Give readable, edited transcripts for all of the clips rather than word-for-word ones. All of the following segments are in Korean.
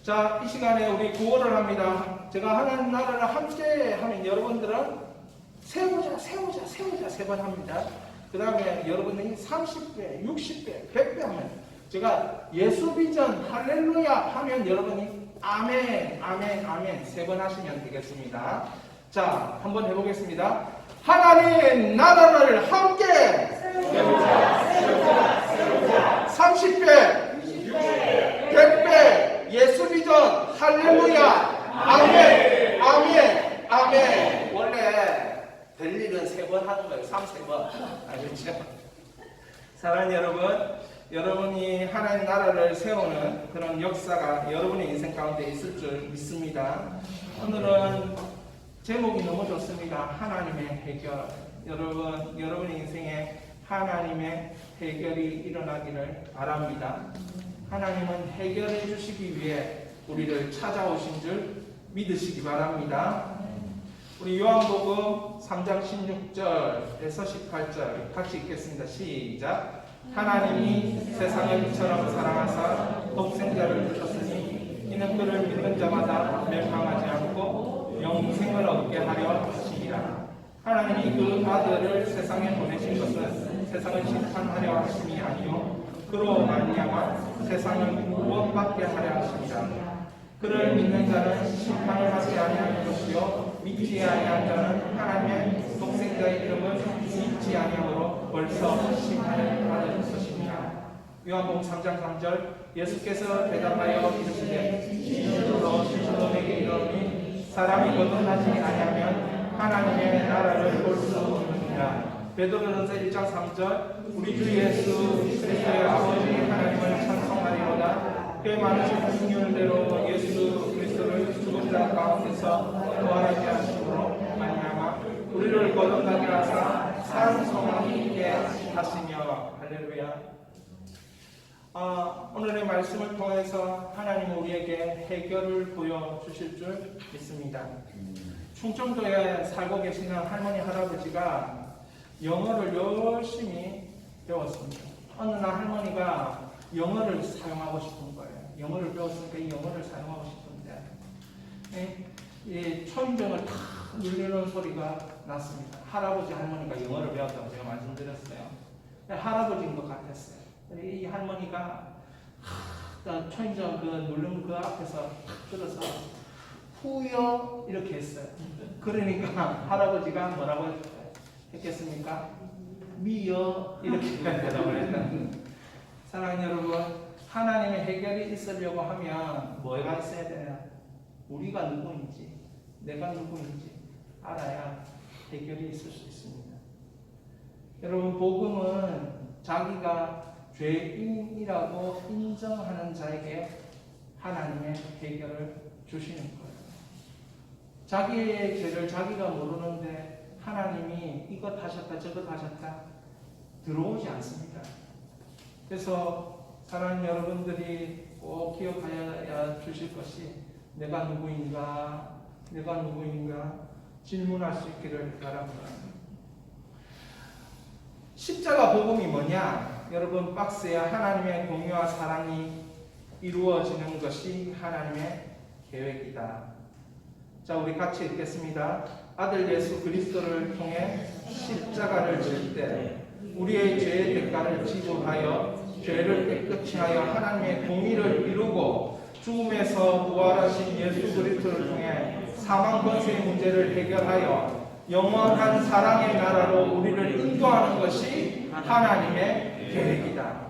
자, 이 시간에 우리 구호를 합니다. 제가 하나님 나라를 함께 하면 여러분들은 세우자 세 번 합니다. 그 다음에 여러분들이 30배, 60배, 100배 하면 제가 예수 비전 할렐루야 하면 여러분이 아멘, 아멘, 아멘 세 번 하시면 되겠습니다. 자, 한번 해보겠습니다. 하나님 나라를 함께 세우자 30배, 100배 예수 비전 할렐루야 아멘, 아멘, 아멘. 원래 될 일은 세 번 하는 거예요. 3번. 알겠죠? 사랑하는 여러분, 여러분이 하나님 나라를 세우는 그런 역사가 여러분의 인생 가운데 있을 줄 믿습니다. 오늘은 제목이 너무 좋습니다. 하나님의 해결. 여러분의 인생에 하나님의 해결이 일어나기를 바랍니다. 하나님은 해결해 주시기 위해 우리를 찾아오신 줄 믿으시기 바랍니다. 우리 요한복음 3장 16절에서 18절 같이 읽겠습니다. 시작. 하나님이 세상을 이처럼 사랑하사 독생자를 주셨으니 이는 그를 믿는 자마다 멸망하지 않고 영생을 얻게 하려 하시니라. 하나님이 그 아들을 세상에 보내신 것은 세상을 심판하려 하심이 아니요 그로 말미암아 세상을 구원받게 하려 하십니다. 그를 믿는 자는 심판을 받지 아니하는 것이요 믿지 아니한 자는 하나님의 독생자의 이름을 믿지 아니하므로 벌써 심판을 받을 것입니다. 요한복음 3장 3절 예수께서 대답하여 이르시되 진실로 내게 이르노니 사람이 거듭나지 아니하면 하나님의 나라를 볼 수 없느니라. 베드로전서 1장 3절 우리 주 예수 그리스도의 아버지 하나님을 찬송하리로다. 꽤 많으신 긍휼대로 예수 그리스도를 죽은 자 가운데서 부활하게 하심으로 말미암아 우리를 거듭나게 하사 산 소망이 있게 하시며. 할렐루야. 오늘의 말씀을 통해서 하나님은 우리에게 해결을 보여주실 줄 믿습니다. 충청도에 살고 계시는 할머니 할아버지가 영어를 열심히 배웠습니다. 어느 날 할머니가 영어를 사용하고 싶은 거예요. 영어를 배웠으니까 이 영어를 사용하고 싶은데 이 초인종을 탁 누르는 소리가 났습니다. 할아버지 할머니가 영어를 배웠다고 제가 말씀드렸어요. 할아버지인 것 같았어요. 이 할머니가 초인종 그 누르는 그 앞에서 탁 들어서 후요 이렇게 했어요. 그러니까 할아버지가 뭐라고 했겠습니까? 미여 이렇게 대답을 했다는. 사랑하는 여러분, 하나님의 해결이 있으려고 하면 뭐가 있어야 되냐? 우리가 누구인지, 내가 누구인지 알아야 해결이 있을 수 있습니다. 여러분, 복음은 자기가 죄인이라고 인정하는 자에게 하나님의 해결을 주시는 거예요. 자기의 죄를 자기가 모르는데 하나님이 이것 하셨다 저것 하셨다 들어오지 않습니다. 그래서 사랑하는 여러분들이 꼭 기억하여야 주실 것이 내가 누구인가 질문할 수 있기를 바랍니다. 십자가 복음이 뭐냐? 여러분 박스에 하나님의 공유와 사랑이 이루어지는 것이 하나님의 계획이다. 자, 우리 같이 읽겠습니다. 아들 예수 그리스도를 통해 십자가를 질 때 우리의 죄의 대가를 지불하여 죄를 깨끗이 하여 하나님의 공의를 이루고 죽음에서 부활하신 예수 그리스도를 통해 사망 권세의 문제를 해결하여 영원한 사랑의 나라로 우리를 인도하는 것이 하나님의 계획이다.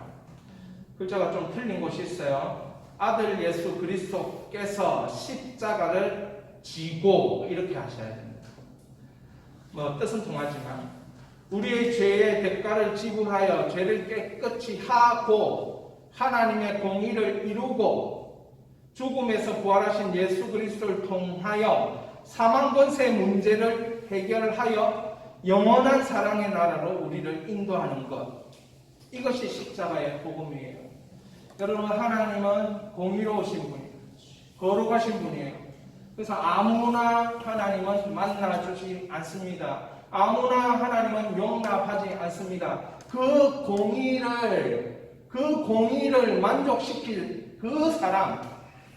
글자가 좀 틀린 곳이 있어요. 아들 예수 그리스도께서 십자가를 지고 이렇게 하셔야 됩니다. 뜻은 통하지만 우리의 죄의 대가를 지불하여 죄를 깨끗이 하고 하나님의 공의를 이루고 죽음에서 부활하신 예수 그리스도를 통하여 사망 권세의 문제를 해결하여 영원한 사랑의 나라로 우리를 인도하는 것, 이것이 십자가의 복음이에요. 여러분, 하나님은 공의로우신 분이에요. 거룩하신 분이에요. 그래서 아무나 하나님은 만나주지 않습니다. 아무나 하나님은 용납하지 않습니다. 그 공의를 만족시킬 그 사람,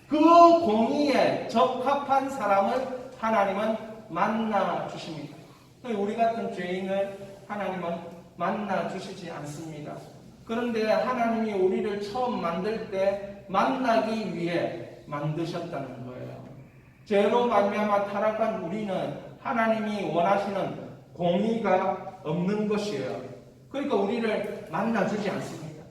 그 공의에 적합한 사람을 하나님은 만나 주십니다. 우리 같은 죄인을 하나님은 만나 주시지 않습니다. 그런데 하나님이 우리를 처음 만들 때 만나기 위해 만드셨다는 거예요. 죄로 말미암아 타락한 우리는 하나님이 원하시는 공의가 없는 것이에요. 그러니까 우리를 만나주지 않습니다.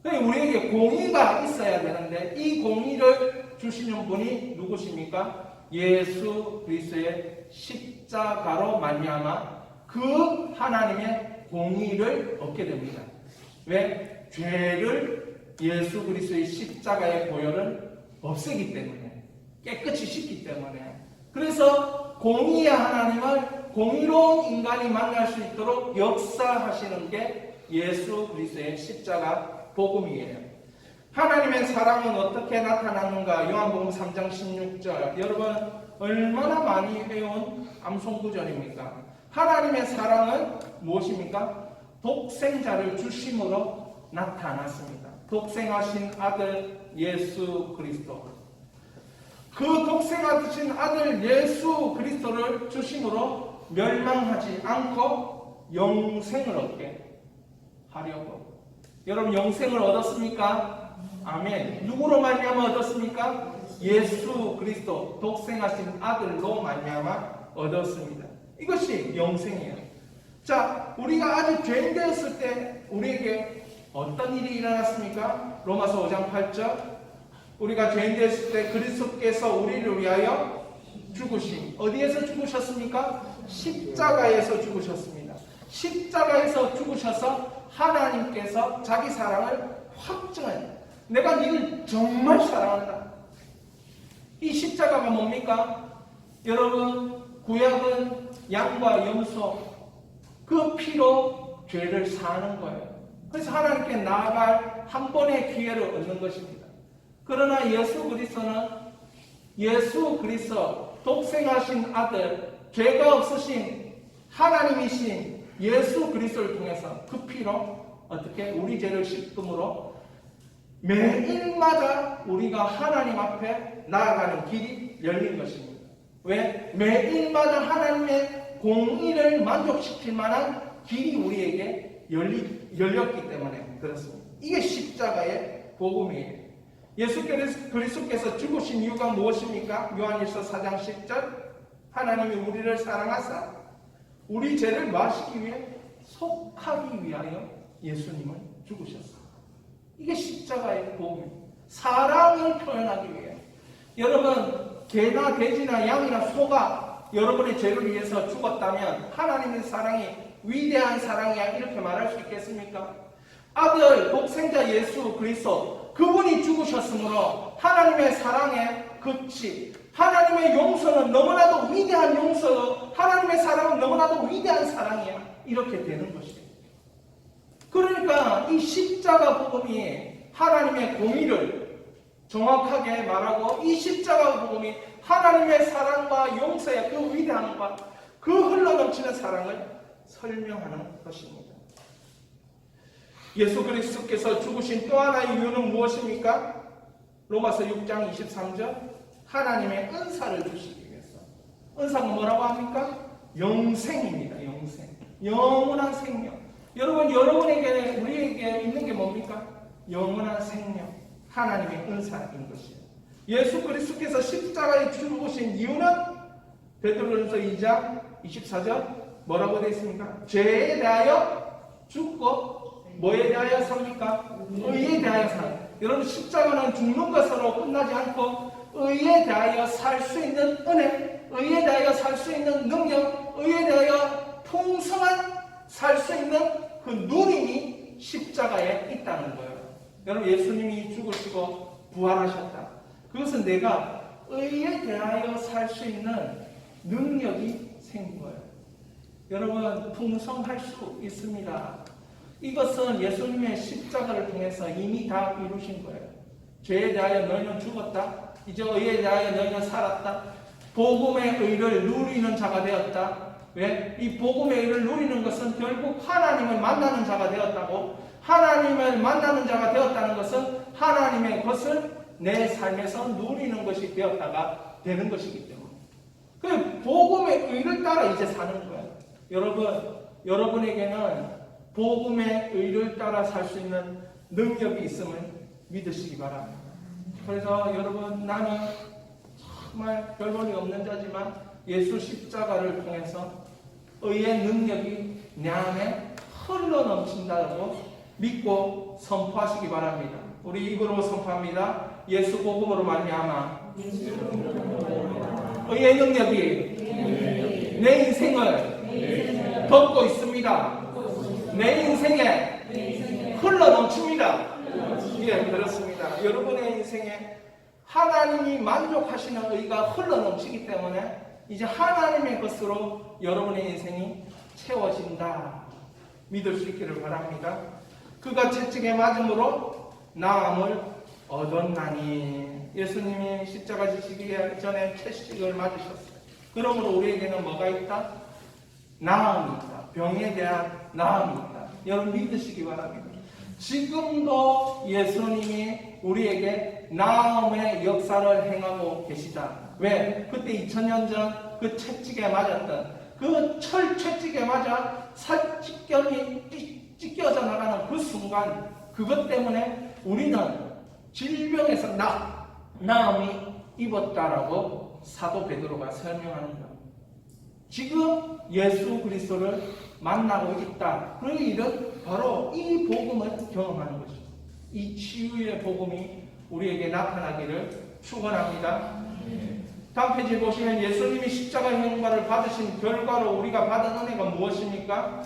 그러니까 우리에게 공의가 있어야 되는데 이 공의를 주시는 분이 누구십니까? 예수 그리스도의 십자가로 말미암아 그 하나님의 공의를 얻게 됩니다. 왜? 죄를 예수 그리스도의 십자가의 보혈은 없애기 때문에, 깨끗이 씻기 때문에. 그래서 공의의 하나님을 공의로운 인간이 만날 수 있도록 역사하시는 게 예수 그리스도의 십자가 복음이에요. 하나님의 사랑은 어떻게 나타나는가? 요한복음 3장 16절. 여러분 얼마나 많이 외운 암송구절입니까? 하나님의 사랑은 무엇입니까? 독생자를 주심으로 나타났습니다. 독생하신 아들 예수 그리스도. 그 독생하신 아들 예수 그리스도를 주심으로 멸망하지 않고 영생을 얻게 하려고. 여러분 영생을 얻었습니까? 아멘. 누구로 말미암아 얻었습니까? 예수 그리스도 독생하신 아들로 말미암아 얻었습니다. 이것이 영생이에요. 자, 우리가 아직 죄인 되었을 때 우리에게 어떤 일이 일어났습니까? 로마서 5장 8절. 우리가 죄인 되었을 때 그리스도께서 우리를 위하여 죽으심. 어디에서 죽으셨습니까? 십자가에서 죽으셨습니다. 십자가에서 죽으셔서 하나님께서 자기 사랑을 확증해요. 내가 너를 정말 사랑한다. 이 십자가가 뭡니까? 여러분 구약은 양과 염소 그 피로 죄를 사하는 거예요. 그래서 하나님께 나아갈 한 번의 기회를 얻는 것입니다. 그러나 예수 그리스도는 예수 그리스도 독생하신 아들, 죄가 없으신 하나님이신 예수 그리스도를 통해서 그 피로 어떻게 우리 죄를 씻음으로 매일마다 우리가 하나님 앞에 나아가는 길이 열린 것입니다. 왜? 매일마다 하나님의 공의를 만족시킬 만한 길이 우리에게 열렸기 때문에 그렇습니다. 이게 십자가의 복음이에요. 예수 그리스도께서 죽으신 이유가 무엇입니까? 요한일서 4장 10절. 하나님이 우리를 사랑하사 우리 죄를 마시기 위해 속하기 위하여 예수님은 죽으셨습니다. 이게 십자가의 복음입니다. 사랑을 표현하기 위해. 여러분 개나 돼지나 양이나 소가 여러분의 죄를 위해서 죽었다면 하나님의 사랑이 위대한 사랑이야 이렇게 말할 수 있겠습니까? 아들 독생자 예수 그리스도 그분이 죽으셨으므로 하나님의 사랑의 끝이, 하나님의 용서는 너무나도 위대한 용서로 하나님의 사랑은 너무나도 위대한 사랑이야 이렇게 되는 것이에요. 그러니까 이 십자가 복음이 하나님의 공의를 정확하게 말하고 이 십자가 복음이 하나님의 사랑과 용서의 그 위대함과 그 흘러넘치는 사랑을 설명하는 것입니다. 예수 그리스도께서 죽으신 또 하나의 이유는 무엇입니까? 로마서 6장 23절. 하나님의 은사를 주시기 위해서. 은사가 뭐라고 합니까? 영생입니다. 영생. 영원한 생명. 여러분, 여러분에게, 우리에게 있는 게 뭡니까? 영원한 생명. 하나님의 은사인 것이에요. 예수 그리스도께서 십자가에 죽으신 이유는 베드로전서 2장 24절 뭐라고 되어 있습니까? 죄에 대하여 죽고 뭐에 대하여 삽니까? 의에 대하여 삽니다. 여러분 십자가는 죽는 것으로 끝나지 않고 의에 대하여 살 수 있는 은혜, 의에 대하여 살 수 있는 능력, 의에 대하여 풍성한 살 수 있는 그 누림이 십자가에 있다는 거예요. 여러분 예수님이 죽으시고 부활하셨다. 그것은 내가 의에 대하여 살 수 있는 능력이 생긴 거예요. 여러분 풍성할 수 있습니다. 이것은 예수님의 십자가를 통해서 이미 다 이루신 거예요. 죄에 대하여 너희는 죽었다. 이제 의에 대하여 너희는 살았다. 복음의 의를 누리는 자가 되었다. 왜? 이 복음의 의를 누리는 것은 결국 하나님을 만나는 자가 되었다고. 하나님을 만나는 자가 되었다는 것은 하나님의 것을 내 삶에서 누리는 것이 되었다가 되는 것이기 때문에 그 복음의 의를 따라 이제 사는 거예요. 여러분에게는 복음의 의를 따라 살 수 있는 능력이 있음을 믿으시기 바랍니다. 그래서 여러분, 나는 정말 별볼이 없는 자지만 예수 십자가를 통해서 의의 능력이 내 안에 흘러넘친다고 믿고 선포하시기 바랍니다. 우리 입으로 선포합니다. 예수 복음으로 말미암아 의의 능력이 내 인생을 덮고 있습니다. 내 인생에 흘러넘칩니다. 예, 그렇습니다. 여러분의 인생에 하나님이 만족하시는 의가 흘러넘치기 때문에 이제 하나님의 것으로 여러분의 인생이 채워진다. 믿을 수 있기를 바랍니다. 그가 채찍에 맞음으로 나음을 얻었나니. 예수님이 십자가 지시기 전에 채찍을 맞으셨어요. 그러므로 우리에게는 뭐가 있다? 나음이 있다. 병에 대한 나음이 있다. 여러분 믿으시기 바랍니다. 지금도 예수님이 우리에게 나음의 역사를 행하고 계시다. 왜? 그때 2000년 전 그 채찍에 맞았던 그 채찍에 맞아 살직경이 찢겨져 나가는 그 순간, 그것 때문에 우리는 질병에서 나음이 입었다라고 사도 베드로가 설명하는 거예요. 지금 예수 그리스도를 만나고 있다. 그 일은 바로 이 복음을 경험하는 것이죠. 이 치유의 복음이 우리에게 나타나기를 축원합니다. 다음 페이지 보시면 예수님이 십자가의 형벌을 받으신 결과로 우리가 받은 은혜가 무엇입니까?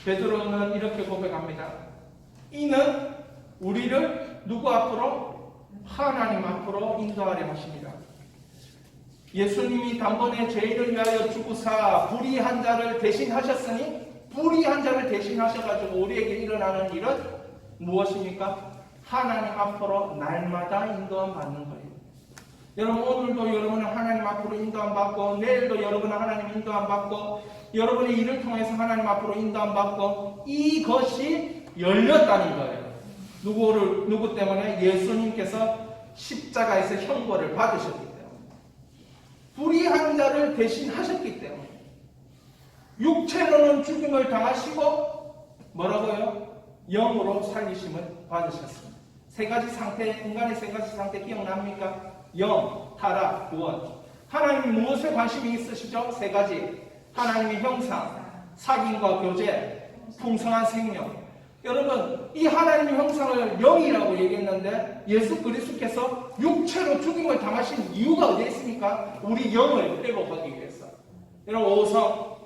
베드로는 이렇게 고백합니다. 이는 우리를 누구 앞으로? 하나님 앞으로 인도하려 하십니다. 예수님이 단번에 죄인을 위하여 죽으사 불의한 자를 대신하셨으니, 불의한 자를 대신하셔가지고 우리에게 일어나는 일은 무엇입니까? 하나님 앞으로 날마다 인도함 받는 거예요. 여러분, 오늘도 여러분은 하나님 앞으로 인도함 받고, 내일도 여러분은 하나님 인도함 받고, 여러분의 일을 통해서 하나님 앞으로 인도함 받고, 이것이 열렸다는 거예요. 누구 때문에? 예수님께서 십자가에서 형벌을 받으셨기 때문에, 불의한 자를 대신하셨기 때문에, 육체로는 죽임을 당하시고 뭐라고요? 영으로 살리심을 받으셨습니다. 세 가지 상태, 인간의 세 가지 상태 기억납니까? 영, 타락, 구원. 하나님이 무엇에 관심이 있으시죠? 세 가지. 하나님의 형상, 사귐과 교제, 풍성한 생명. 여러분, 이 하나님의 형상을 영이라고 얘기했는데 예수 그리스도께서 육체로 죽임을 당하신 이유가 어디에 있습니까? 우리 영을 회복하기 위해서. 여러분, 오성,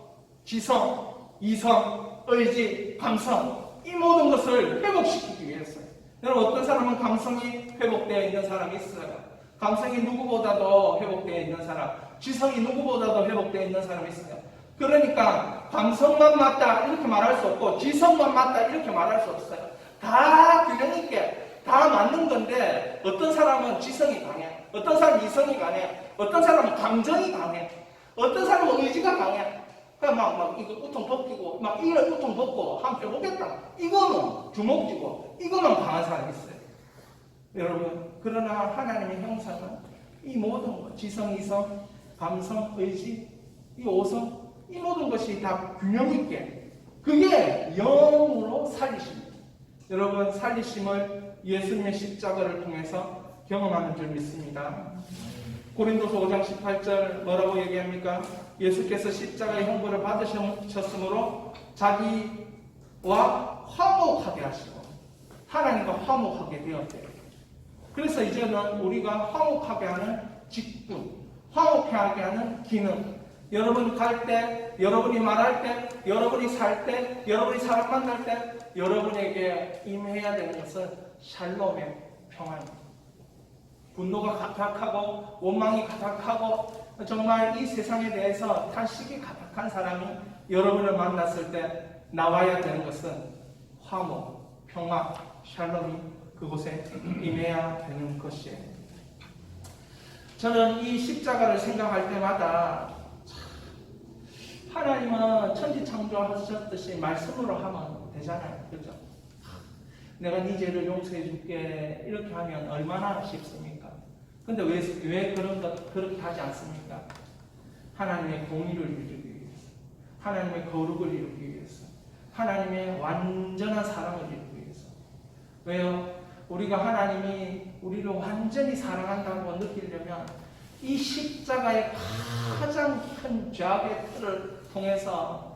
지성, 이성, 의지, 감성, 이 모든 것을 회복시키기 위해서요. 여러분, 어떤 사람은 감성이 회복되어 있는 사람이 있어요. 감성이 누구보다도 회복되어 있는 사람, 지성이 누구보다도 회복되어 있는 사람이 있어요. 그러니까 감성만 맞다 이렇게 말할 수 없고 지성만 맞다 이렇게 말할 수 없어요. 다 균형 있게 다 맞는 건데, 어떤 사람은 지성이 강해, 어떤 사람은 이성이 강해, 어떤 사람은 감정이 강해, 어떤 사람은 의지가 강해. 막 이거 우통 벗기고 막 이걸 우통 벗고 한번 해보겠다, 이거는 주먹쥐고 이거는 강한 사람이 있어요. 여러분, 그러나 하나님의 형상은 이 모든 것, 지성, 이성, 감성, 의지, 이 오성, 이 모든 것이 다 균형 있게, 그게 영으로 살리십니다. 여러분, 살리심을 예수님의 십자가를 통해서 경험하는 줄 믿습니다. 고린도서 5장 18절 뭐라고 얘기합니까? 예수께서 십자가의 형벌을 받으셨으므로 자기와 화목하게 하시고 하나님과 화목하게 되었대요. 그래서 이제는 우리가 화목하게 하는 직분, 화목하게 하는 기능, 여러분 갈 때, 여러분이 말할 때, 여러분이 살 때, 여러분이 사람 만날 때 여러분에게 임해야 되는 것은 샬롬의 평안입니다. 분노가 가득하고 원망이 가득하고 정말 이 세상에 대해서 탄식이 가득한 사람이 여러분을 만났을 때 나와야 되는 것은 화목, 평화, 샬롬이 그곳에 임해야 되는 것이에요. 저는 이 십자가를 생각할 때마다 하나님은 천지창조하셨듯이 말씀으로 하면 되잖아요. 그렇죠? 내가 네 죄를 용서해 줄게 이렇게 하면 얼마나 쉽습니까? 근데 왜 그렇게 하지 않습니까? 하나님의 공의를 이루기 위해서, 하나님의 거룩을 이루기 위해서, 하나님의 완전한 사랑을 이루기 위해서. 왜요? 우리가 하나님이 우리를 완전히 사랑한다고 느끼려면 이 십자가의 가장 큰 죄악의 틀을 통해서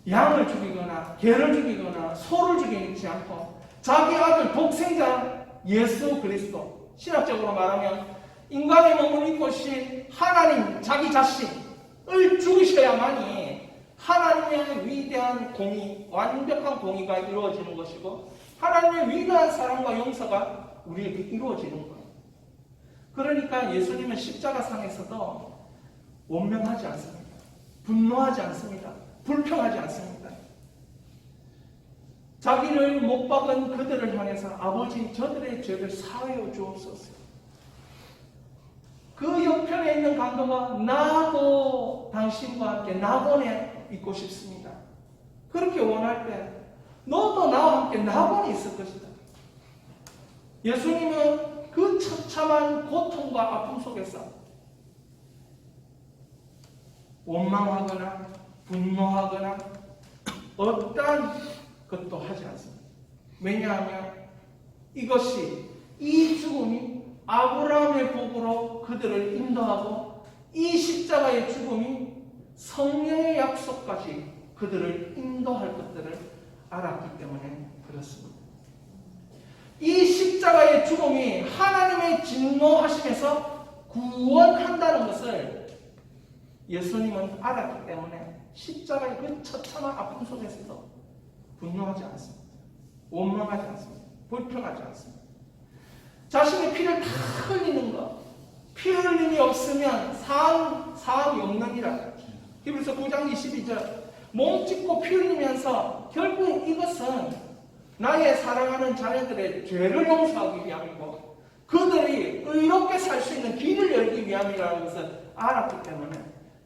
양을 죽이거나 개를 죽이거나 소를 죽이지 않고 자기 아들 독생자 예수 그리스도, 신학적으로 말하면 인간의 몸을 입고 오신 하나님 자기 자신을 죽이셔야만이 하나님의 위대한 공의, 완벽한 공의가 이루어지는 것이고 하나님의 위대한 사랑과 용서가 우리에게 이루어지는 거예요. 그러니까 예수님은 십자가상에서도 원명하지 않습니다. 분노하지 않습니다. 불평하지 않습니다. 자기를 못 박은 그들을 향해서 아버지 저들의 죄를 사하여 주옵소서. 그 옆편에 있는 강도가 나도 당신과 함께 낙원에 있고 싶습니다. 그렇게 원할 때 너도 나와 함께 낙원에 있을 것이다. 예수님은 그 처참한 고통과 아픔 속에서 원망하거나 분노하거나 어떠한 것도 하지 않습니다. 왜냐하면 이것이, 이 죽음이 아브라함의 복으로 그들을 인도하고 이 십자가의 죽음이 성령의 약속까지 그들을 인도할 것들을 알았기 때문에 그렇습니다. 이 십자가의 죽음이 하나님의 진노하심에서 구원한다는 것을 예수님은 알았기 때문에 십자가의 그 처참한 아픔 속에서도 분노하지 않습니다. 원망하지 않습니다. 불평하지 않습니다. 자신의 피를 다 흘리는 것, 피 흘림이 없으면 사함이 없느니라. 히브리서 9장 22절, 몸 찢고 피 흘리면서 결국 이것은 나의 사랑하는 자녀들의 죄를 용서하기 위함이고 그들이 의롭게 살 수 있는 길을 열기 위함이라는 것을 알았기 때문에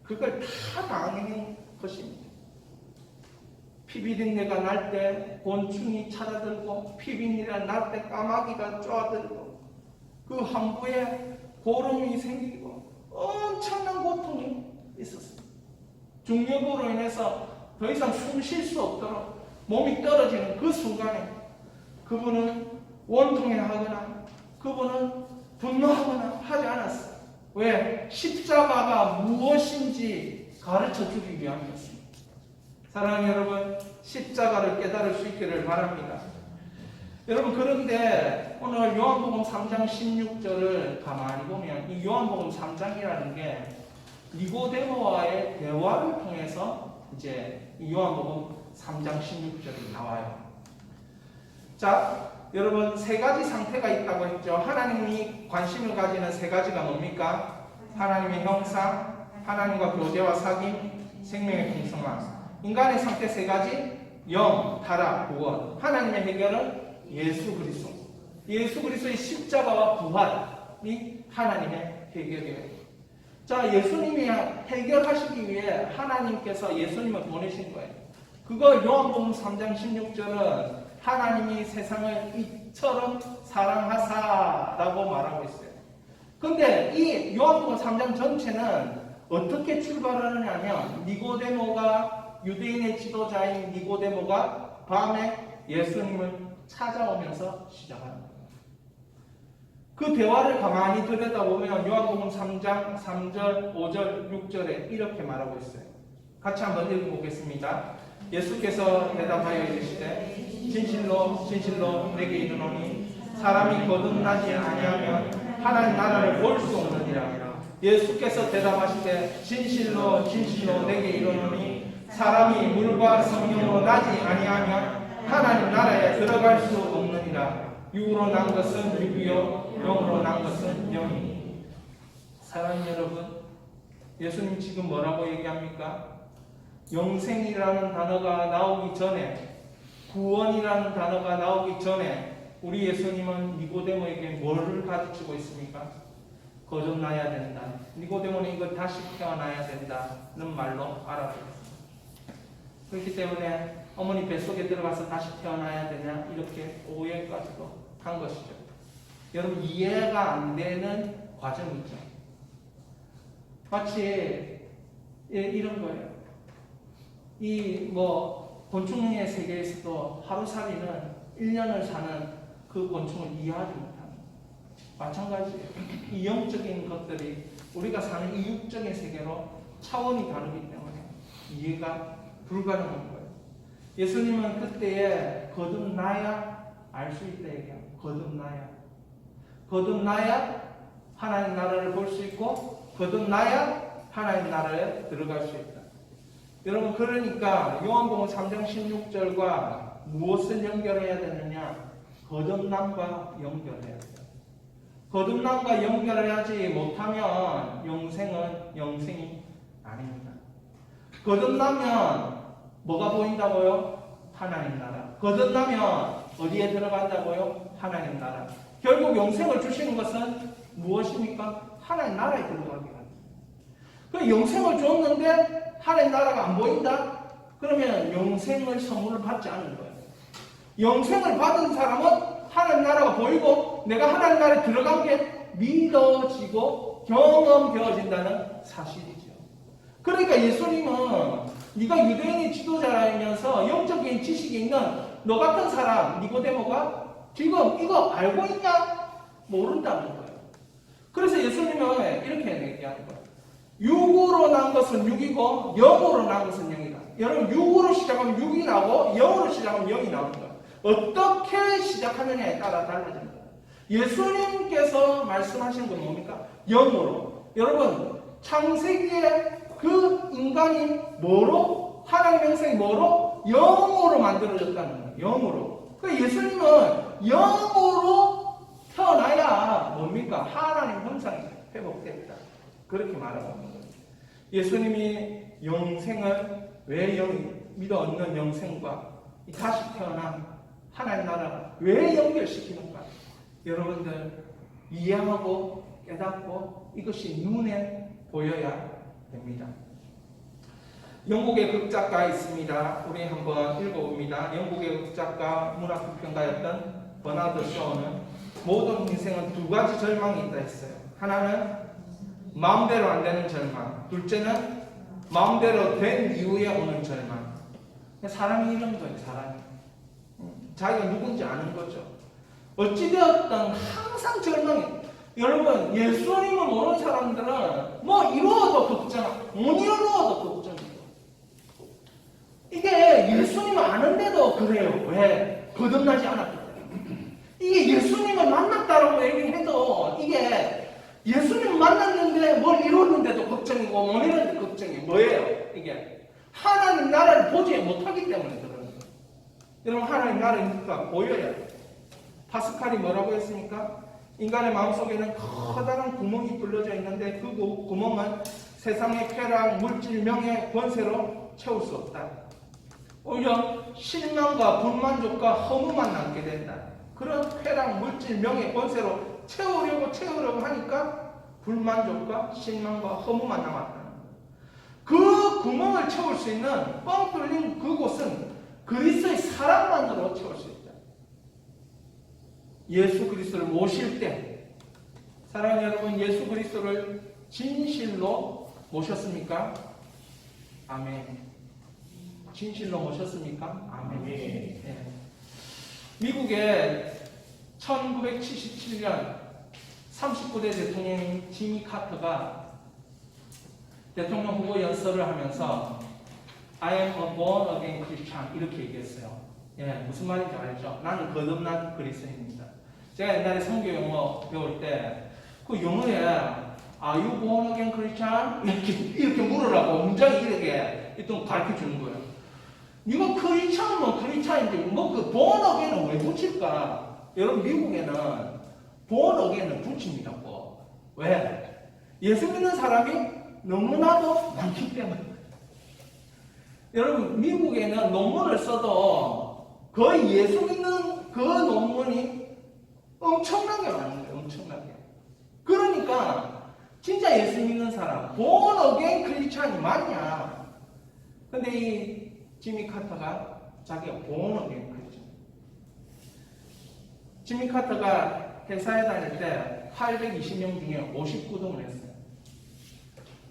그걸 다 당하는 것입니다. 피비린내가 날 때 곤충이 찾아들고 피비린내가 날 때 까마귀가 쪼아들고 그 항구에 고름이 생기고 엄청난 고통이 있었습니다. 중력으로 인해서 더 이상 숨 쉴 수 없도록 몸이 떨어지는 그 순간에 그분은 원통해하거나 그분은 분노하거나 하지 않았어요. 왜? 십자가가 무엇인지 가르쳐 주기 위함이었습니다. 사랑하는 여러분, 십자가를 깨달을 수 있기를 바랍니다. 여러분, 그런데 오늘 요한복음 3장 16절을 가만히 보면 이 요한복음 3장이라는 게 니고데모와의 대화를 통해서 이제 이 요한복음 3장 16절이 나와요. 자, 여러분, 세 가지 상태가 있다고 했죠. 하나님이 관심을 가지는 세 가지가 뭡니까? 하나님의 형상, 하나님과 교제와 사귐, 생명의 풍성함. 인간의 상태 세 가지, 영, 타락, 구원. 하나님의 해결은 예수 그리스도. 예수 그리스도의 십자가와 부활이 하나님의 해결이에요. 자, 예수님이 해결하시기 위해 하나님께서 예수님을 보내신 거예요. 그걸 요한복음 3장 16절은 하나님이 세상을 이처럼 사랑하사라고 말하고 있어요. 근데 이 요한복음 3장 전체는 어떻게 출발하느냐면 니고데모가, 유대인의 지도자인 니고데모가 밤에 예수님을 찾아오면서 시작하는 거예요. 그 대화를 가만히 들여다보면 요한복음 3장 3절, 5절, 6절에 이렇게 말하고 있어요. 같이 한번 읽어보겠습니다. 예수께서 대답하여 이르시되 진실로 진실로 내게 이르노니 사람이 거듭나지 아니하면 하나님 나라를 볼 수 없느니라. 예수께서 대답하시되 진실로 진실로 내게 이르노니 사람이 물과 성령으로 나지 아니하면 하나님 나라에 들어갈 수 없느니라. 육으로 난 것은 육이요 영으로 난 것은 영이니. 사랑하는 여러분, 예수님 지금 뭐라고 얘기합니까? 영생이라는 단어가 나오기 전에, 구원이라는 단어가 나오기 전에 우리 예수님은 니고데모에게 뭐를 가르치고 있습니까? 거듭나야 된다. 니고데모는 이걸 다시 태어나야 된다는 말로 알아버렸습니다. 그렇기 때문에 어머니 뱃속에 들어가서 다시 태어나야 되냐 이렇게 오해까지도 한 것이죠. 여러분 이해가 안 되는 과정이죠. 마치 이런 거예요. 이 곤충의 세계에서도 하루살이는 1년을 사는 그 곤충을 이해하지 못합니다. 마찬가지예요. 이 영적인 것들이 우리가 사는 이 육적인 세계로 차원이 다르기 때문에 이해가 불가능한 거예요. 예수님은 그때에 거듭나야 알 수 있다 얘기해요. 거듭나야 하나님 나라를 볼 수 있고 거듭나야 하나님 나라에 들어갈 수 있다. 여러분 그러니까 요한복음 3장 16절과 무엇을 연결해야 되느냐? 거듭남과 연결해야 돼요. 거듭남과 연결하지 못하면 영생이 아닙니다. 거듭나면 뭐가 보인다고요? 하나님 나라. 거듭나면 어디에 들어간다고요? 하나님 나라. 결국 영생을 주시는 것은 무엇입니까? 하나님 나라에 들어가게 합니다. 그 영생을 줬는데 하나님 나라가 안 보인다? 그러면 영생을 선물을 받지 않은 거예요. 영생을 받은 사람은 하나님 나라가 보이고 내가 하나님 나라에 들어간 게 믿어지고 경험되어진다는 사실이죠. 그러니까 예수님은 네가 유대인의 지도자라면서 영적인 지식이 있는 너 같은 사람 니고데모가 지금 이거 알고 있냐? 모른다는 거예요. 그래서 예수님은 이렇게 얘기하는 거예요. 육으로 난 것은 육이고 영으로 난 것은 영이다. 여러분 육으로 시작하면 육이 나오고 영으로 시작하면 영이 나오는 거예요. 어떻게 시작하느냐에 따라 달라집니다. 예수님께서 말씀하신 건 뭡니까? 영으로. 여러분 창세기에 그 인간이 뭐로? 하나님 형상이 뭐로? 영으로 만들어졌다는 거예요. 영으로. 그 예수님은 영으로 태어나야 뭡니까? 하나님 형상이 회복됐다. 그렇게 말하고 있는 거예요. 예수님이 영생을 왜 믿어 얻는 영생과 다시 태어난 하나님 나라가 왜 연결시키는가? 여러분들 이해하고 깨닫고 이것이 눈에 보여야 됩니다. 영국의 극작가 있습니다. 우리 한번 읽어봅니다. 영국의 극작가 문학비평가였던 버나드 쇼는 모든 인생은 두 가지 절망이 있다 했어요. 하나는 마음대로 안 되는 절망, 둘째는 마음대로 된 이후에 오는 절망. 사람이 이런 거예요. 사람이 자기가 누군지 아는 거죠. 어찌되었든 항상 절망이에요. 여러분 예수님을 모르는 사람들은 뭐 이루어도 걱정, 못 이루어도 걱정이에요. 이게 예수님을 아는데도 그래요. 왜? 거듭나지 않았기 때문에. 이게 예수님을 만났다라고 얘기해도 이게 예수님 만났는데 뭘 이뤘는데도 걱정이고 못 이뤘는데 걱정이 뭐예요? 이게 하나님 나라를 보지 못하기 때문에 그러는 거예요. 여러분 하나님 나라니까 보여야 돼요. 파스칼이 뭐라고 했습니까? 인간의 마음속에는 커다란 구멍이 뚫려져 있는데 그 구멍은 세상의 쾌락, 물질, 명예, 권세로 채울 수 없다. 오히려 실망과 불만족과 허무만 남게 된다. 그런 쾌락, 물질, 명예, 권세로 채우려고 하니까 불만족과 실망과 허무만 남았다. 그 구멍을 채울 수 있는 뻥 뚫린 그곳은 그리스도의 사랑만으로 채울 수 있다. 예수 그리스도를 모실 때, 사랑하는 여러분, 예수 그리스도를 진실로 모셨습니까? 아멘. 진실로 모셨습니까? 아멘. 네. 미국의 1977년 39대 대통령인 지미 카터가 대통령 후보 연설을 하면서 I am a born again Christian 이렇게 얘기했어요. 예, 무슨 말인지 알죠? 나는 거듭난 그리스도인입니다. 제가 옛날에 성경 영어 배울 때 그 영어에 Are you born again Christian? 이렇게 물으라고 문장이 이렇게 일단 가르쳐 주는 거예요. 이거 크리스찬은 크리스찬인데 그 born again은 왜 붙일까? 여러분 미국에는 born again은 붙입니다. 왜? 예수 믿는 사람이 너무나도 많기 때문에. 여러분 미국에는 논문을 써도 거의 예수 믿는 그 논문이 엄청나게 많은 거예요. 엄청나게. 그러니까 진짜 예수 믿는 사람 born again 크리스찬이 맞냐? 근데 이 지미 카터가 자기가 본어게인 크리스천. 지미 카터가 회사에 다닐 때 820명 중에 59등을 했어요.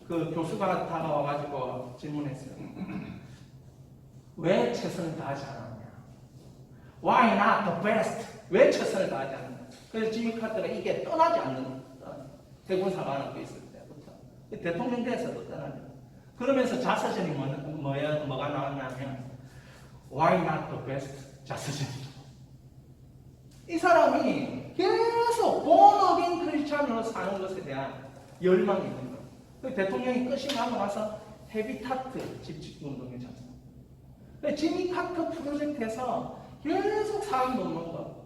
그 교수가 다가와가지고 질문했어요. 왜 최선을 다하지 않았냐? Why not the best? 왜 최선을 다하지 않았냐? 그래서 지미 카터가 이게 떠나지 않는 대군 사관학교 그 있을 때부터 대통령 돼서도 떠나지. 그러면서 자서전이 뭐가 나왔냐면 Why not the best? 자서전이죠. 이 사람이 계속 본어긴 크리스찬으로 사는 것에 대한 열망이 있는 거예요. 그 대통령이 끝이 나고 나서 헤비타트 집짓기 운동에 참석. 지미 카터 프로젝트에서 계속 사람 놓는 거.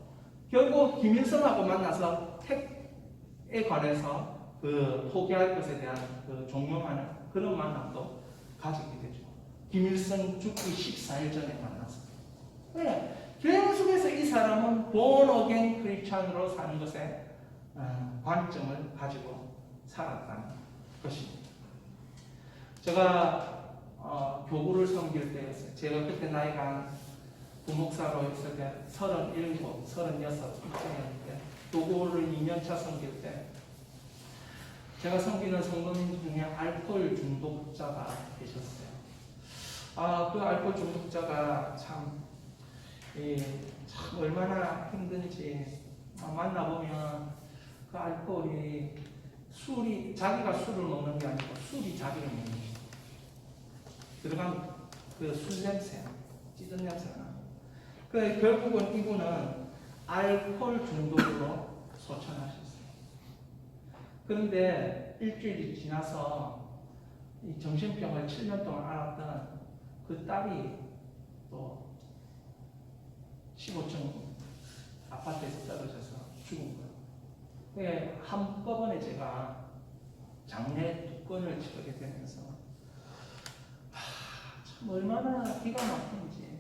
결국 김일성하고 만나서 핵에 관해서 그 포기할 것에 대한 그 종용하는 그런 만남도 가지게 되죠. 김일성 죽기 14일 전에 만났어요. 네. 계속해서 이 사람은 born again 크리스찬으로 사는 것에 관점을 가지고 살았다는 것입니다. 제가 교구를 섬길 때였어요. 제가 그때 나이가 부목사로 있을 때 37, 36 이때였는데 교구를 2년차 섬길 때 제가 섬기는 성도님 중에 알코올 중독자가 계셨어요. 그 알코올 중독자가 참 얼마나 힘든지 만나보면 그 알코올이 술이 자기가 술을 먹는 게 아니고 술이 자기를 먹는 거예요. 들어간 그 술 냄새, 찌든 냄새가 나요. 그 결국은 이분은 알코올 중독으로 소천하셨어요. 그런데 일주일이 지나서 이 정신병을 7년 동안 앓았던 그 딸이 또 15층 아파트에서 떨어져서 죽은 거예요. 한꺼번에 제가 장례 2건을 치르게 되면서 참 얼마나 기가 막힌지.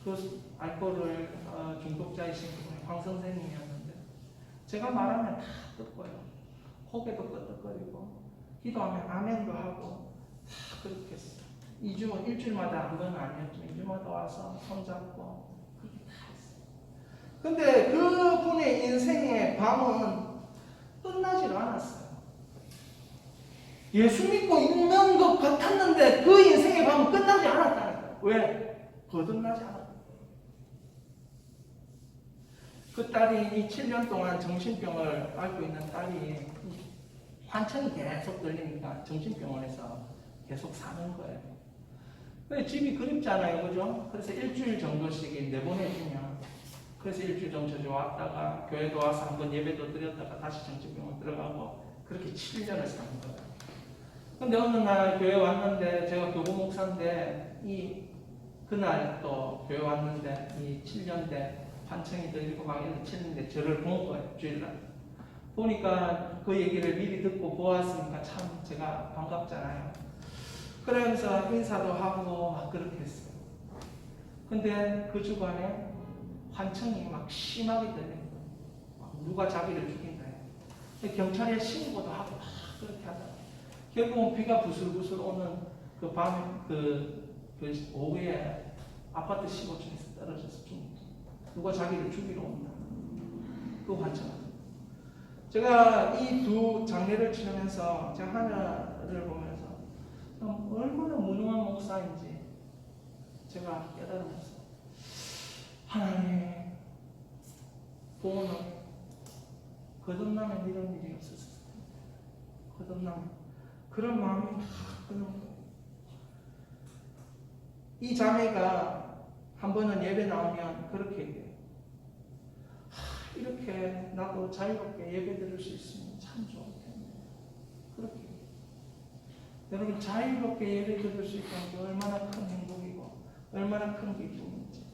그 알코올을 중독자이신 분이 황 선생님이었는데 제가 말하면 다 듣고요. 고개도 끄덕거리고 기도하면 아멘도 하고 다 그렇게 했어요. 일주일마다 한 번 아니었지만 2주마다 와서 손잡고 그렇게 다 했어요. 근데 그분의 인생의 밤은 끝나질 않았어요. 예수 믿고 있는 것 같았는데 그 인생의 밤은 끝나지 않았다는 거예요. 왜? 거듭나지 않았다. 그 딸이 이 7년 동안 정신병을 앓고 있는 딸이 환청이 계속 들리니까 정신병원에서 계속 사는 거예요. 집이 그립잖아요, 그죠? 그래서 일주일 정도씩 내보내주면, 그래서 일주일 정도 왔다가 교회도 와서 한번 예배도 드렸다가 다시 정신병원 들어가고 그렇게 7년을 사는 거예요. 근데 어느 날 교회 왔는데 제가 교부 목사인데 그날 또 교회 왔는데 이 7년 대 환청이 들리고 막 이렇게 치는데 저를 본 거예요, 주일날. 보니까 그 얘기를 미리 듣고 보았으니까 참 제가 반갑잖아요. 그러면서 인사도 하고 막 그렇게 했어요. 근데 그 주간에 환청이 막 심하게 들리는 거예요. 누가 자기를 죽인다 해요. 경찰에 신고도 하고 막 그렇게 하다가 결국은 비가 부슬부슬 오는 그 밤, 그 오후에 아파트 15층에서 떨어져서 죽는 거예요. 누가 자기를 죽이러 온다. 그 환청하다. 제가 이 두 장례를 치르면서 제가 하나를 보면서 얼마나 무능한 목사인지 제가 깨달으면서 하나님 보호는 거듭나면 이런 일이 없었을 텐데 거듭나면 그런 마음이 막 드는 거예요. 이 자매가 한 번은 예배 나오면 그렇게 얘기해요. 이렇게 나도 자유롭게 예배 드릴 수 있으면 참 좋을 텐데. 그렇게. 여러분, 자유롭게 예배 드릴 수 있다는 게 얼마나 큰 행복이고, 얼마나 큰 기쁨인지.